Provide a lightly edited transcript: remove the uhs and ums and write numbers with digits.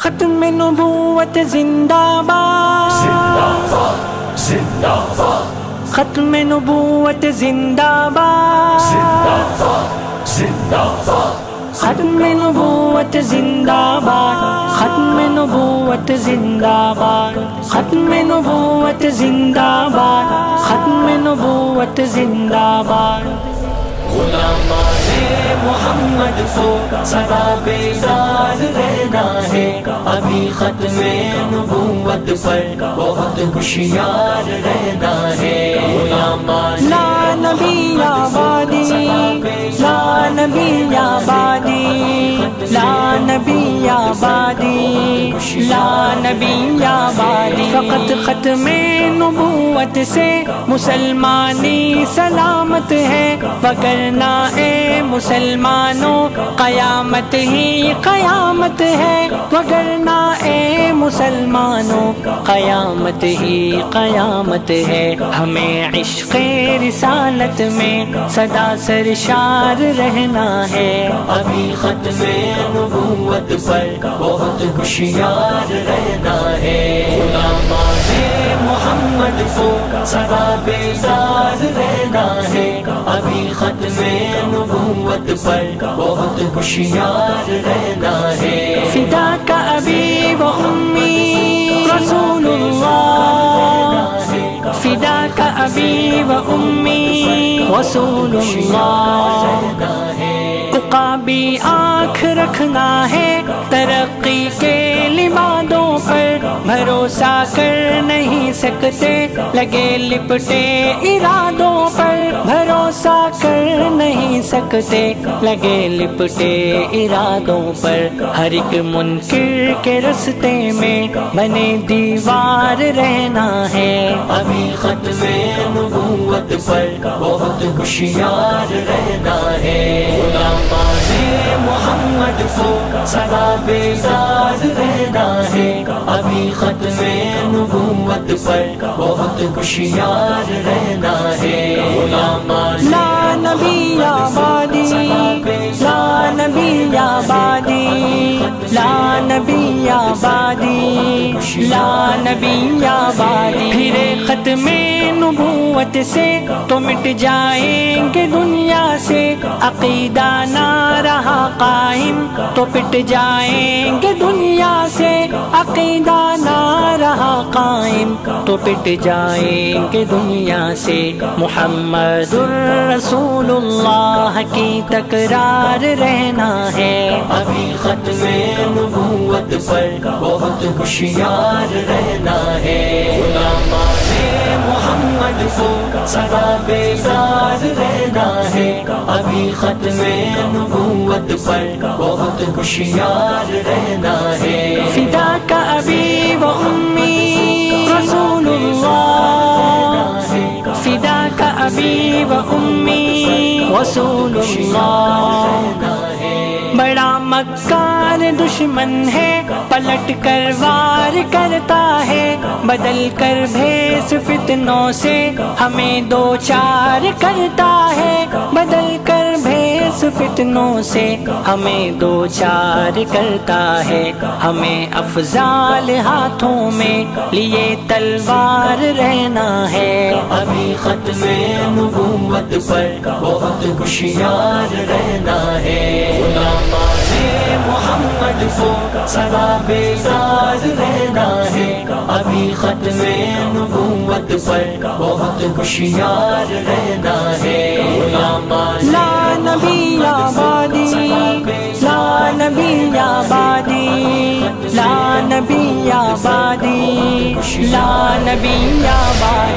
ختم نبوت زندہ باد، زندہ باد زندہ باد، ختم نبوت زندہ باد، زندہ باد زندہ باد، ختم نبوت زندہ باد، ختم نبوت زندہ باد، ختم نبوت زندہ باد، ختم نبوت زندہ باد۔ غلامان محمد کو سدا بیدار رہنا ہے، ابھی ختم نبوت پر بہت ہوشیار رہنا ہے۔ غلامان لا نبی آبادی، لا نبی آبادی، لا نبی آبادی، لا نبی آبادی۔ فقط ختم نبوت سے مسلمانی سلامت ہے، وگرنہ اے مسلمانوں قیامت ہی قیامت ہے، وگرنہ اے مسلمانوں قیامت ہی قیامت ہے۔ ہمیں عشق رسالت میں سدا سرشار رہنا ہے، ابھی ختم نبوت پر بہت ہوشیار رہنا ہے۔ غلامان محمد کو سدا بیدار رہنا ہے، ابھی ختم نبوت پر بہت ہوشیار رہنا ہے۔ فدا کا ابی و امی رسول اللہ، فدا کا ابی و امی رسول اللہ۔ عقابی آنکھ رکھنا ہے ترقی کے لبادوں پر، بھروسہ کر نہیں سکتے لگے لپٹے ارادوں پر، بھروسہ کر نہیں سکتے لگے لپٹے ارادوں پر۔ ہر ایک منکر کے رستے میں بنے دیوار رہنا ہے، ابھی ختم نبوت پر بہت ہوشیار رہنا ہے۔ غلامان محمد کو سدا بیدار رہنا ہے، ابھی ختم نبوت پر بہت ہوشیار رہنا ہے۔ غلامان لا نبی آبادی، لا نبی آبادی، لا نبی آبادی، لا نبی آبادی۔ پھرے ختم نبوت سے تو مٹ جائیں گے دنیا سے، عقیدہ نہ رہا قائم تو پٹ جائیں گے دنیا سے، عقیدہ نہ رہا قائم تو پٹ جائیں گے دنیا سے۔ محمد الرسول اللہ کی تکرار رہنا ہے، ابھی ختم نبوت پر بہت ہوشیار رہنا ہے۔ غلامان محمد کو سدا بیدار رہنا ہے، ابھی ختم نبوت پر بہت ہوشیار رہنا ہے۔ فدا کا ابی و امی رسول اللہ، فدا کا ابی و امی رسول اللہ۔ بڑا مکار دشمن ہے، پلٹ کر وار کرتا ہے، بدل کر بھیس فتنوں سے ہمیں دو چار کرتا ہے، بدل کر بھیس فتنوں سے ہمیں دو چار کرتا ہے۔ ہمیں افضال ہاتھوں میں لیے تلوار رہنا ہے، ابھی ختم نبوت پر بہت ہوشیار رہنا ہے۔ غلامان محمد کو سدا بیدار رہنا ہے، ابھی ختم نبوت پر بہت ہوشیار رہنا ہے۔ غلامان لا نبی آبادی، لا نبی آبادی، لا نبی آبادی، لا نبی آبادی۔